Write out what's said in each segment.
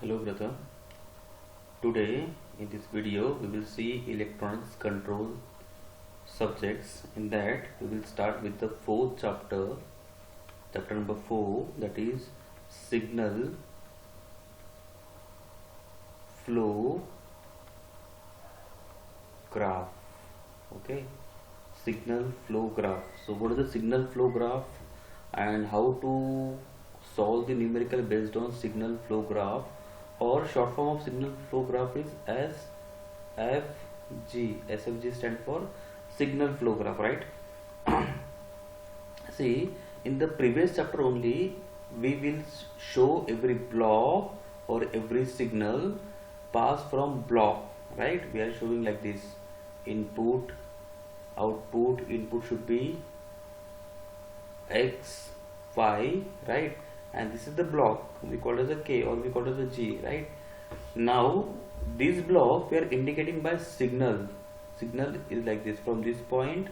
Hello brother. Today in this video we will see electronics control subjects. In that we will start with the fourth chapter, chapter number 4, that is signal flow graph. Okay, signal flow graph. So what is the signal flow graph and how to solve the numerical based on signal flow graph, or short form of signal flow graph is SFG. SFG stand for signal flow graph, right? See, in the previous chapter only we will show every block or every signal pass from block, right? We are showing like this: input, output. Input should be X, Y, right? And this is the block, we call it as a K or we call it as a G, right? Now this block we are indicating by signal. Signal is like this, from this point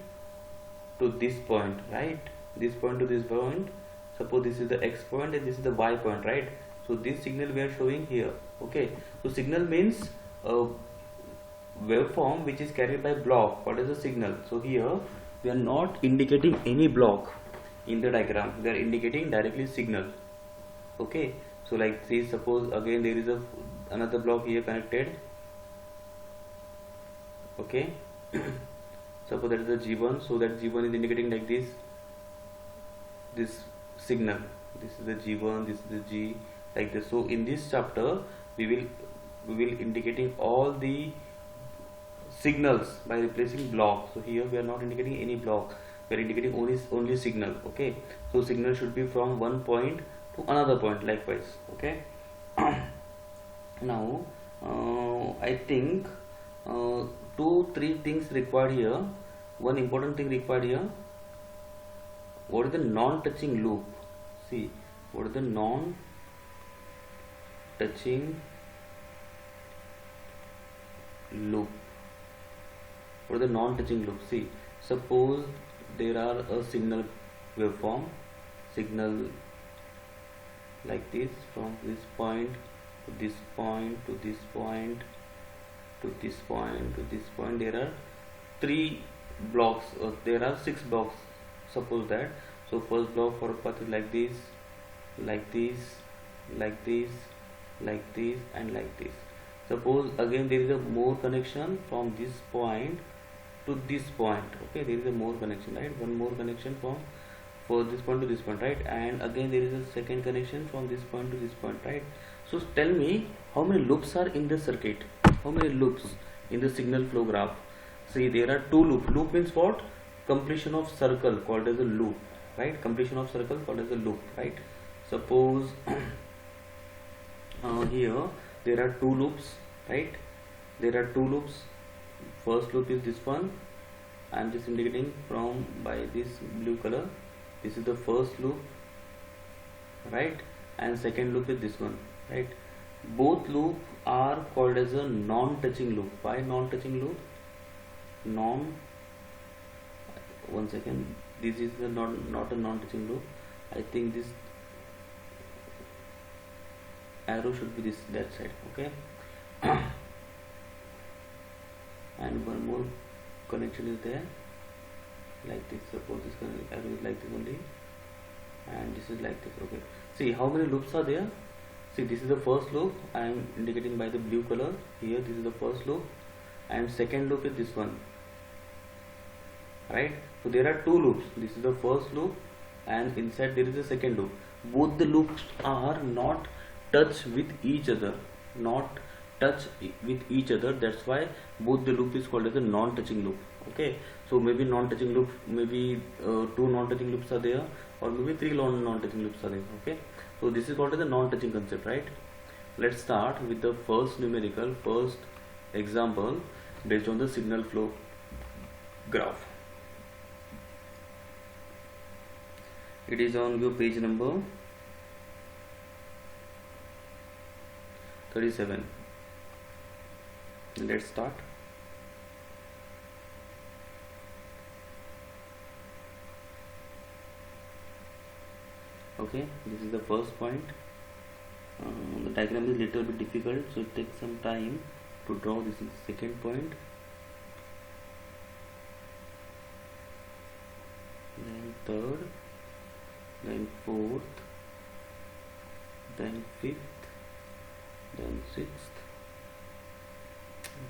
to this point, right? This point to this point. Suppose this is the X point and this is the Y point, right? So this signal we are showing here. Okay, so signal means a waveform which is carried by block. What is the signal? So here we are not indicating any block in the diagram, we are indicating directly signal. Okay, so like see, suppose again there is another block here connected. Okay, suppose that is the G1, so that G1 is indicating like this signal. This is the G1, this is the G, like this. So in this chapter we will indicating all the signals by replacing block. So here we are not indicating any block, we are indicating only signal. Okay, so signal should be from one point to another point likewise. Okay, now I think 2-3 things required here. One important thing required here: what is the non-touching loop? See, what is the non-touching loop? What is the non-touching loop? See, suppose there are a signal waveform, signal like this, from this point to this point to this point to this point to this point. There are 3 blocks, there are 6 blocks, suppose that. So first block for path is like this, like this, like this, like this, and like this. Suppose again there is a more connection from this point to this point. Okay, there is a more connection, right? One more connection from for this point to this point, right? And again there is a second connection from this point to this point, right? So tell me, how many loops are in the circuit? How many loops in the signal flow graph? See, there are 2 loops. Loop means what? Completion of circle called as a loop, right? Completion of circle called as a loop, right? Suppose here there are 2 loops, right? There are 2 loops. First loop is this one. I am just indicating from by this blue color. This is the first loop, right? And second loop is this one, right? Both loop are called as a non-touching loop. Why non-touching loop? One second, this is the not a non-touching loop. I think this arrow should be that side. Okay. And one more connection is there, like this. Suppose this arrow is like this only, and this is like this. Okay, see how many loops are there. See, this is the first loop, I am indicating by the blue color here. This is the first loop, and second loop is this one, right? So there are 2 loops. This is the first loop, and inside there is a second loop. Both the loops are not touch with each other, that's why both the loop is called as a non-touching loop. Okay, so maybe non-touching loop, maybe 2 non-touching loops are there, or maybe 3 non-touching loops are there. Okay, so this is called as a non-touching concept, right? Let's start with the first example based on the signal flow graph. It is on your page number 37. Let's start. Okay, this is the first point. The diagram is little bit difficult, so it takes some time to draw. This is second point, then third, then fourth, then fifth, then sixth,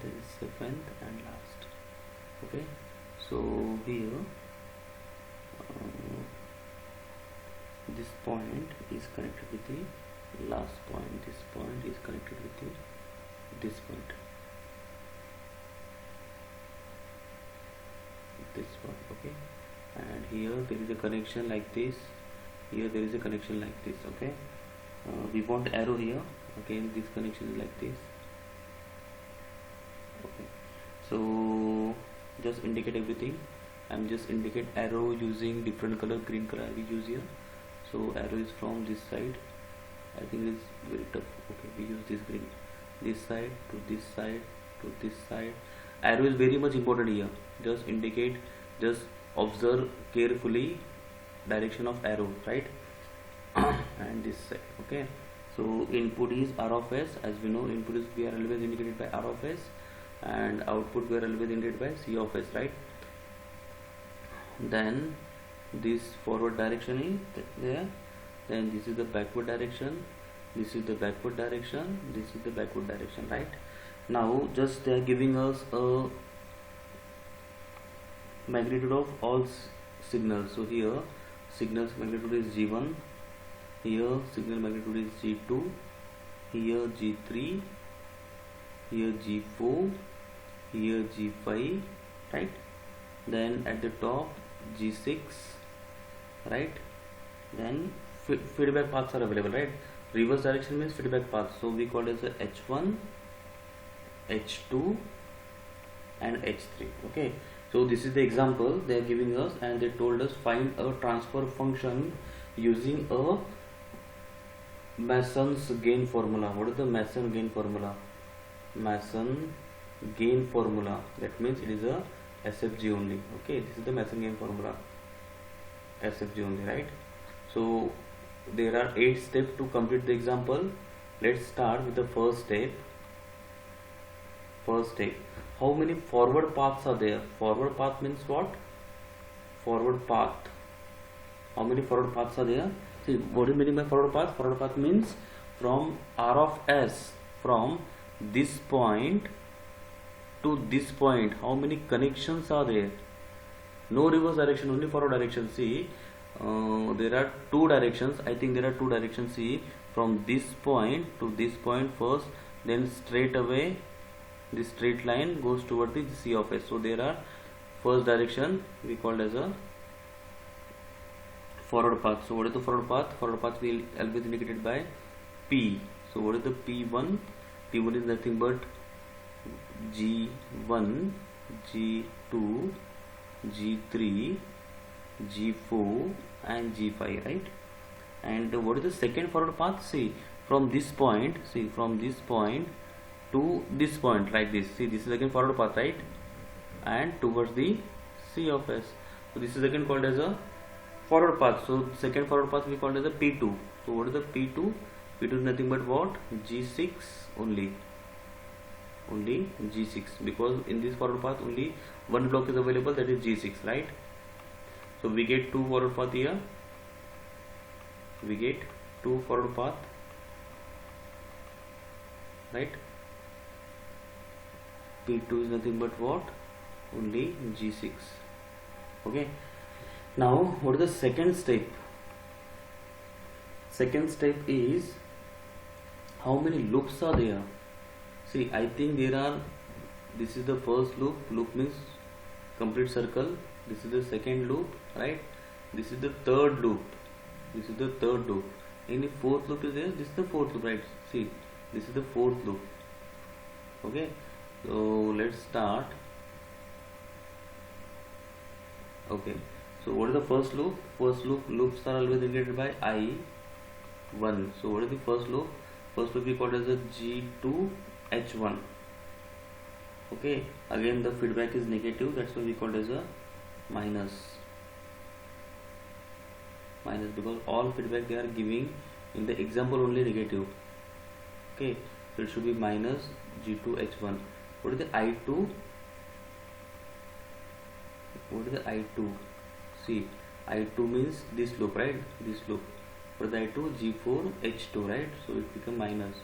then seventh and last. Okay, so here this point is connected with the last point, this point is connected with this point, this one. Okay, and here there is a connection like this, here there is a connection like this. Okay, we want arrow here. Again, this connection is like this. Okay, so just indicate everything. I'm just indicate arrow using different color. Green color we use here. So arrow is from this side. I think it's very tough. Okay, we use this green. This side to this side to this side. Arrow is very much important here. Just indicate. Just observe carefully direction of arrow, right? And this side. Okay. So input is R of S. As we know, input is we are always indicated by R of S, and output we are always indicated by C of S, right? Then this forward direction is there, then this is the backward direction, this is the backward direction, this is the backward direction, right? Now just they are giving us a magnitude of all signals. So here signals magnitude is G1, here signal magnitude is G2, here G3, here G4, here G5, right? Then at the top G6, right? Then feedback paths are available, right? Reverse direction means feedback path, so we call it as a H1, H2 and H3. Okay, so this is the example they are giving us, and they told us find a transfer function using a Mason's gain formula. What is the Mason gain formula? Mason gain formula, that means it is a SFG only. Okay, this is the Mason gain formula, SFG only, right? So there are 8 steps to complete the example. Let's start with the first step. First step, how many forward paths are there? Forward path means what? Forward path. How many forward paths are there? See, what is meaning by forward path? Forward path means from R of S, from this point to this point, how many connections are there? No reverse direction, only forward direction. See, there are 2 directions. I think there are 2 directions. See, from this point to this point first, then straight away this straight line goes toward the C of S. So there are first direction we called as a forward path. So what is the forward path? Forward path will always indicated by P. So what is the P1? P1 is nothing but G1, G2, G3, G4 and G5, right? And what is the second forward path? See, from this point, see, from this point to this point, like this. See, this is again forward path, right? And towards the C of S. So this is again called as a forward path. So second forward path we called as a P2. So what is the P2? P2 is nothing but what? G6 only. Only G6, because in this forward path only one block is available, that is G6, right? So we get 2 forward path here. We get 2 forward path, right? P2 is nothing but what? Only G6. Okay. Now what is the second step? Second step is how many loops are there? See, I think there are, this is the first loop. Loop means complete circle. This is the second loop, right? This is the third loop. This is the third loop. Any fourth loop is there? This is the fourth loop, right? See, this is the fourth loop. Okay, so let's start. Okay, so what is the first loop? First loop, loops are always indicated by I1. So what is the first loop? First loop we call as a G2 H1. Okay, again the feedback is negative, that's why we call as a minus, because all feedback they are giving in the example only negative. Okay, so it should be minus G2 H1. What is the I2? What is the I2? See, I2 means this loop, right? This loop. For the I2, G4 H2, right? So it become minus.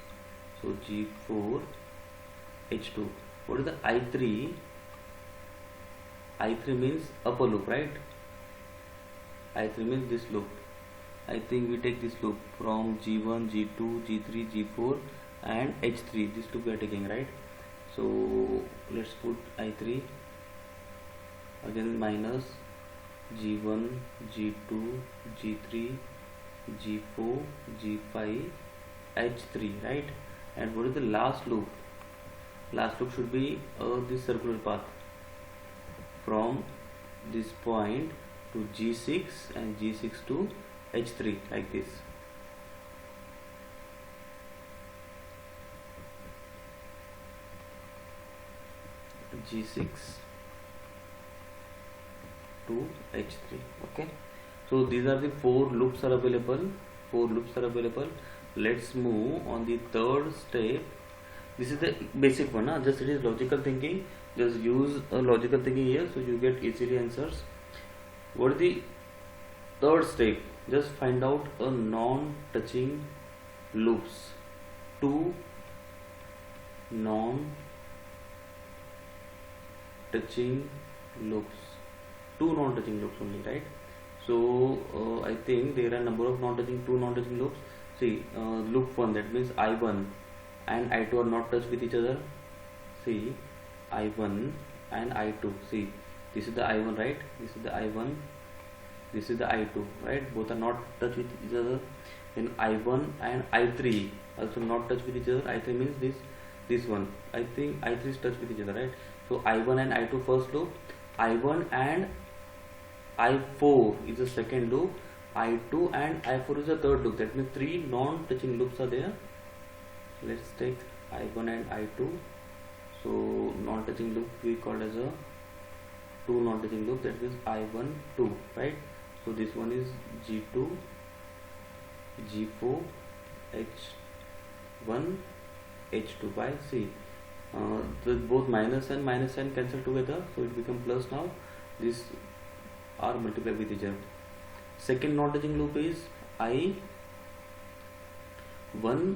So G4 H2. What is the I3? I3 means upper loop, right? I3 means this loop. I think we take this loop from G1, G2, G3, G4 and H3. This loop we are taking, right? So let's put I3 again minus G1, G2, G3, G4, G5, H3, right? And what is the last loop? Last loop should be this circular path from this point to G6 and G6 to H3, like this. G6 to H3. Okay, so these are the four loops are available. Let's move on the third step. This is the basic one, huh? Just it is logical thinking. Just use a logical thinking here, so you get easily answers. What is the third step? Just find out a non-touching loops. Two non-touching loops. Two non-touching loops only, right? So I think there are number of two non-touching loops. See, loop 1, that means I1 and I2 are not touched with each other. See, I1 and I2. See, this is the I1, right? This is the I1. This is the I2, right? Both are not touched with each other. Then I1 and I3 also not touched with each other. I3 means this one. I think I3 is touched with each other, right? So I1 and I2 first loop. I1 and I4 is the second loop. I2 and I4 is the third loop. That means three non-touching loops are there. Let's take I1 and I2. So non-touching loop we call as a two non-touching loop. That means I1 2, right? So this one is G2 G4 H1 H2 by C. Both minus and cancel together, so it becomes plus. Now this are multiplied with each other. Second non-touching loop is I1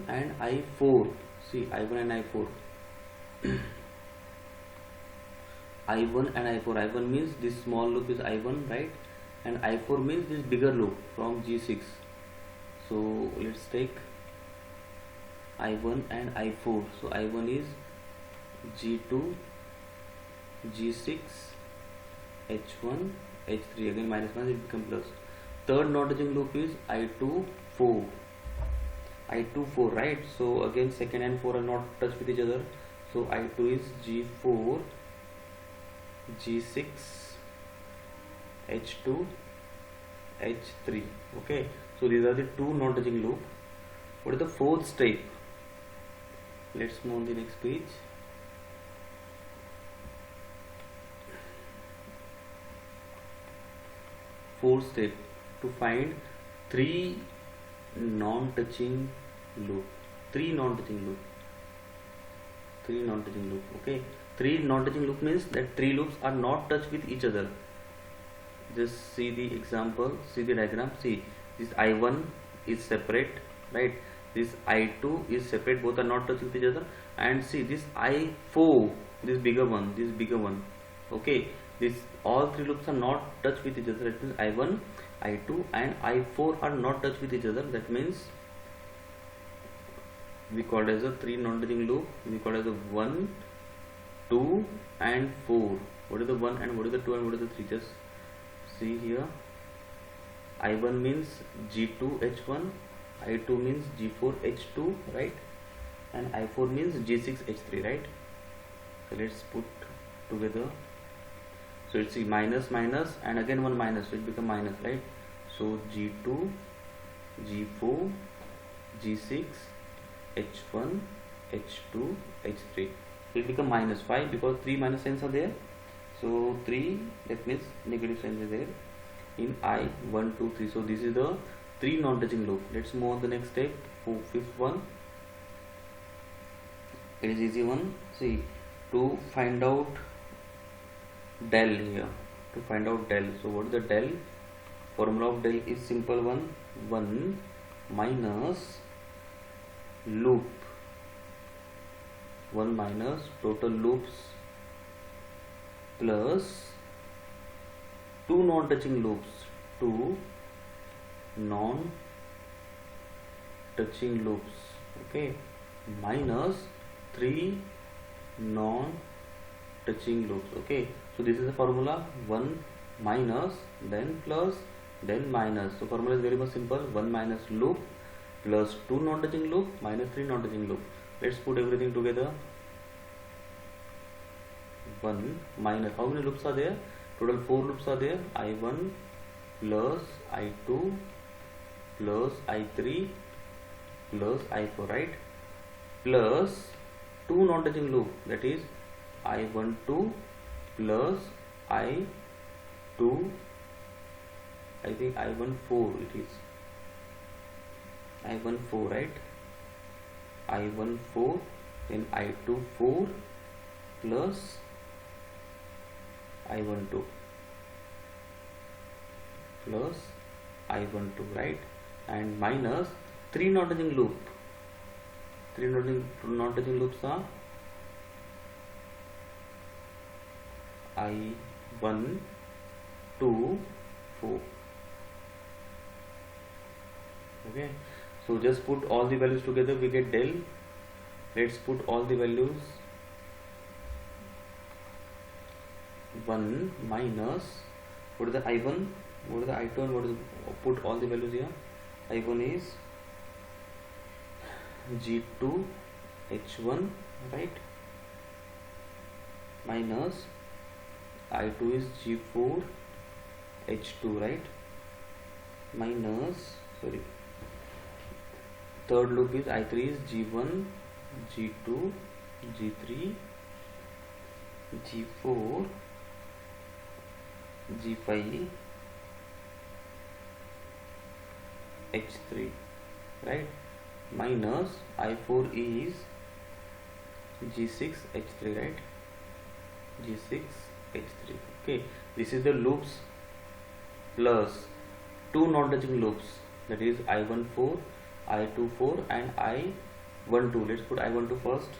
and I4. See, I1 and I4. I1 and I4. I1 means this small loop is I1, right? And I4 means this bigger loop from G6. So let's take I1 and I4. So I1 is G2 G6 H1 H3. Again minus it becomes plus. Third non-touching loop is I2 4. I2 4, right? So again second and 4 are not touched with each other. So I2 is G4 G6 H2 H3. Okay, so these are the two non-touching loop. What is the fourth step? Let's move on the next page. Fourth step, to find three non-touching loop. Three non-touching loop. Okay, three non-touching loop means that three loops are not touched with each other. Just see the example, see the diagram. See, this I1 is separate, right? This I2 is separate, both are not touched with each other. And see this I4, this bigger one. Okay, this all three loops are not touched with each other. That means I1, I2 and I4 are not touched with each other. That means we call it as a three non-touching loop. We call it as a 1, 2 and 4. What is the 1 and what is the 2 and what is the 3? Just see here. I1 means G2 H1, I2 means G4 H2, right? And I4 means G6 H3, right? So let's put together. So it's minus and again one minus, so it becomes minus, right? So G2 G4 G6 H1 H2 H3. So it becomes minus 5 because 3 minus signs are there. So 3, that means negative sign is there in I 1 2 3. So this is the three non-touching loop. Let's move on the next step. Fifth one. It is easy one. See, to find out del here, to find out del. So what is the del? Formula of del is simple one. 1 minus loop, 1 minus total loops plus 2 non-touching loops, 2 non-touching loops, okay, minus 3 non-touching loops, okay. So this is the formula. 1 minus, then plus, then minus. So formula is very much simple. 1 minus loop plus 2 non-touching loop minus 3 non-touching loop. Let's put everything together. 1 minus, how many loops are there? Total 4 loops are there. I1 plus I2 plus I3 plus I4, right? Plus 2 non-touching loop, that is I12 plus I2, I think I14 it is. I14, right? I14, then I24 plus I12 plus I12, right? And minus 3 non-touching loop. 3 non-touching loops are I1, 2, 4. Okay, so just put all the values together, we get del. Let's put all the values. 1 minus, what is the I1, what is the I2, and what is put all the values here. I1 is G2 H1, right? Minus I2 is G4 H2, right? Minus, sorry, third loop is I3 is G1 G2 G3 G4 G5 H3, right? Minus I4 is G6 H3, right? G6 H3. Okay, this is the loops plus 2 non-touching loops, that is I14, I24 and I12. Let's put I12 first.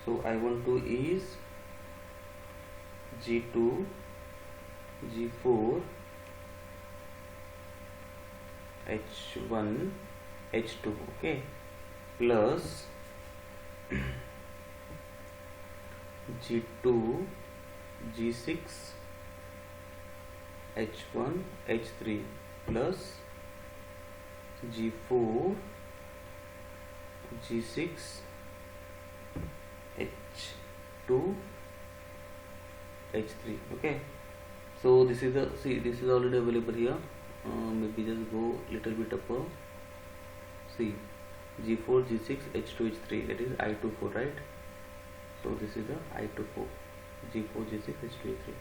So I12 is G2 G4 H1 H2, okay, plus G2 G6 H1 H3 plus G4 G6 H2 H3, okay. So this is the, see, this is already available here. Maybe just go little bit upper. See, G4 G6 H2 H3, that is I24, right? So this is the I24, G4 G6 H2 H3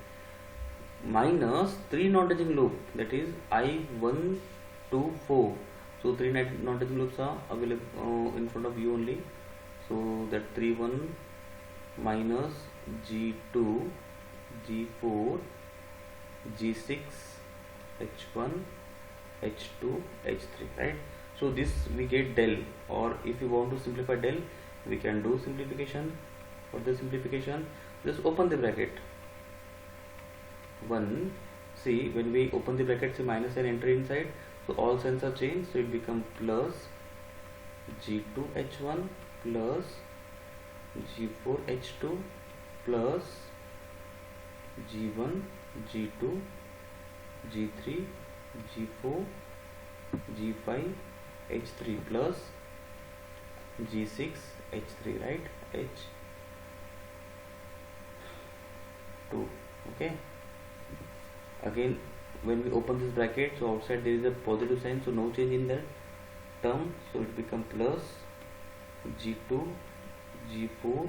minus 3 non-touching loop, that is I1 2 4. So 3 non-touching loops are available in front of you only. So that 3 1 minus G2 G4 G6 H1 H2 H3, right? So this we get del, or if you want to simplify del, we can do simplification. For the simplification, just open the bracket. 1, see, when we open the bracket, see minus and enter inside, so all signs are changed, so it becomes plus G2 H1 plus G4 H2 plus G1 G2 G3 G4 G5 H3 plus G6 H3, right? H2, okay. Again, when we open this bracket, so outside there is a positive sign, so no change in that term, so it becomes plus G2 G4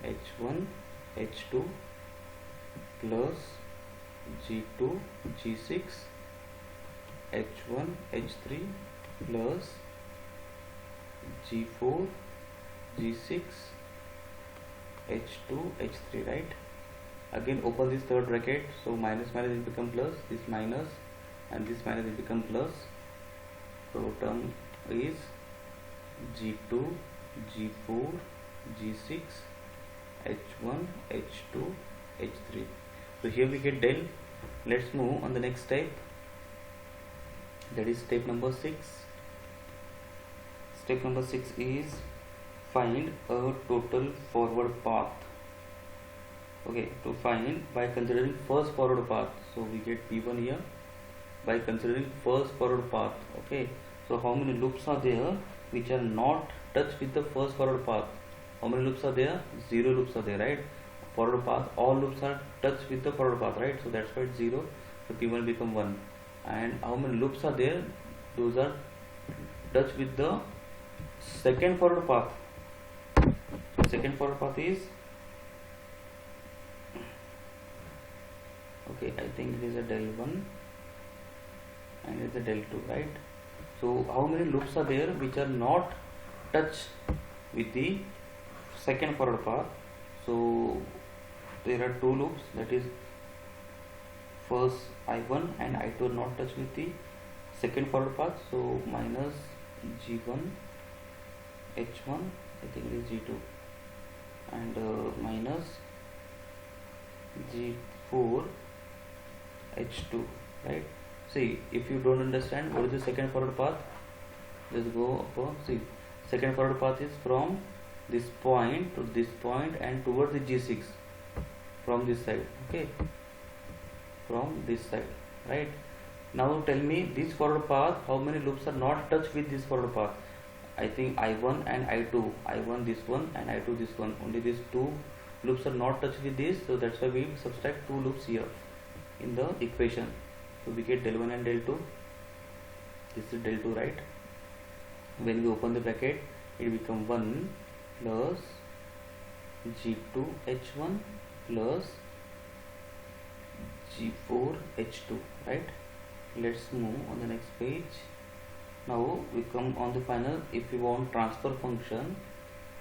H1 H2 plus G2 G6 H1 H3 plus G4 G6 H2 H3, right? Again open this third bracket, so minus minus will become plus, this minus and this minus will become plus, so term is G2 G4 G6 H1 H2 H3. So here we get del. Let's move on the next step, that is step number 6. Step number 6 is find a total forward path. Okay, to find by considering first forward path, so we get P1 here by considering first forward path. Okay, so how many loops are there which are not touched with the first forward path? How many loops are there? 0 loops are there, right? Forward path, all loops are touched with the forward path, right? So that's why it's 0, so P1 become 1. And how many loops are there? Those are touched with the second forward path. Second forward path is, okay, I think it is a del 1 and it is a del 2, right? So how many loops are there which are not touched with the second forward path? So there are 2 loops, that is first I1 and I2 are not touched with the second forward path, so minus G1 H1, I think it is G2, and minus G4 H2, right? See, if you don't understand what is the second forward path, just go up. See, second forward path is from this point to this point and towards the G6 from this side. Okay, from this side, right? Now tell me this forward path, how many loops are not touched with this forward path? I think I1 and I2, I1 this one and I2 this one, only these 2 loops are not touched with this, so that's why we subtract 2 loops here in the equation. So we get del 1 and del 2, this is del 2, right? When we open the bracket, it become 1 plus G2 H1 plus G4 H2, right? Let's move on the next page. Now we come on the final. If you want transfer function,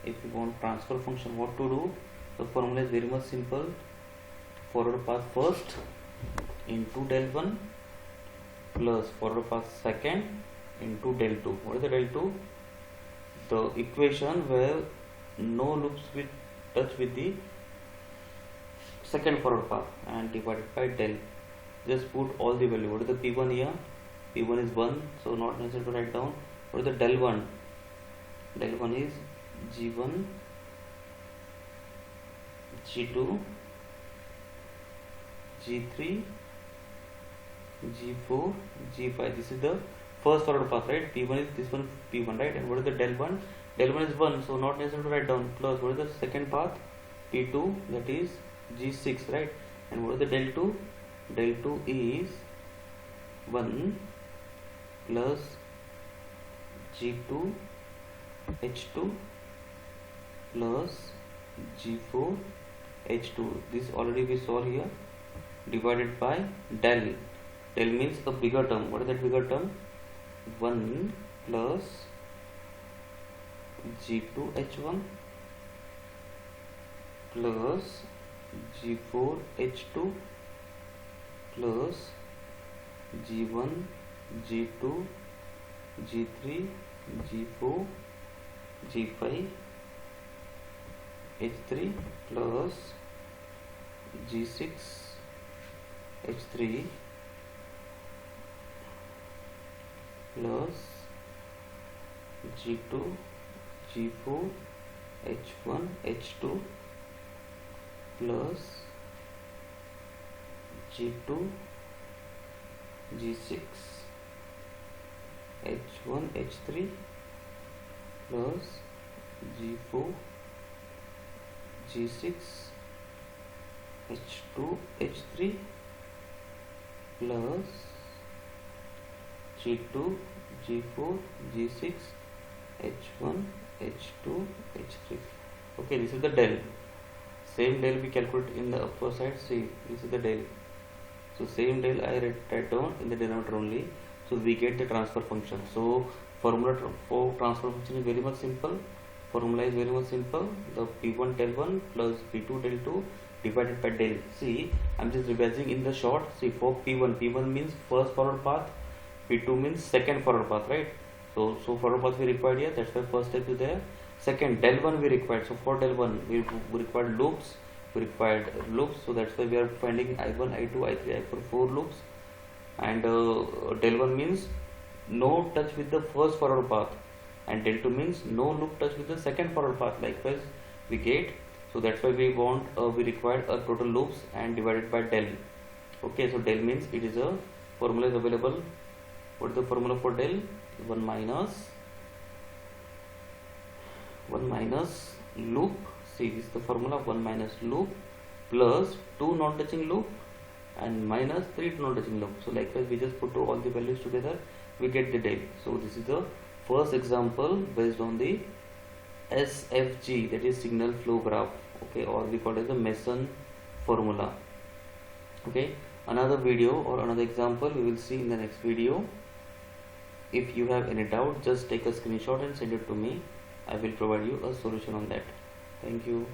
what to do? The formula is very much simple. Forward path first into del 1 plus forward path second into del 2. What is the del 2? The equation where no loops will touch with the second forward path and divided by del. Just put all the value. What is the P1 here? P1 is 1, so not necessary to write down. What is the del 1? Del 1 is G1 G2 G3 G4 G5. This is the first forward path, right? P1 is this one, P1, right? And what is the del 1? Del 1 is 1, so not necessary to write down. Plus what is the second path? P2, that is G6, right? And what is the del 2? Del 2 is 1 plus G2 H2 plus G4 H2. This already we saw here, divided by del. Del means a bigger term. What is that bigger term? 1 plus G2 H1 plus G4 H2 plus G1 G2 G3 G4 G5 H3 plus G6 H3 plus G2 G4 H1 H2 plus G2 G6 H1 H3 plus G4 G6 H2 H3 plus G2 G4 G6 H1 H2 H3. Okay, this is the del. Same del we calculate in the upper side. See, this is the del. So same del I write down in the denominator only. So we get the transfer function. So formula for transfer function is very much simple. Formula is very much simple. The P1 del 1 plus P2 del 2 divided by del. See, I'm just revising in the short. See, for P1 means first forward path, P2 means second forward path, right? So forward path we required here, that's why first step is there. Second, del 1 we required. So for del 1 we required loops. So that's why we are finding I1, I2, I3, I4, 4 loops. And del 1 means no touch with the first forward path, and del 2 means no loop touch with the second forward path. Likewise we get, so that's why we required a total loops and divided by del. Okay, so del means it is a formula is available. What is the formula for del? 1 minus loop. See, this is the formula, 1 minus loop plus 2 non-touching loop and minus 3 non-touching loop. So likewise we just put all the values together, we get the del. So this is the first example based on the SFG, that is signal flow graph, okay, or we call it the Mason formula. Okay, another video or another example we will see in the next video. If you have any doubt, just take a screenshot and send it to me. I will provide you a solution on that. Thank you.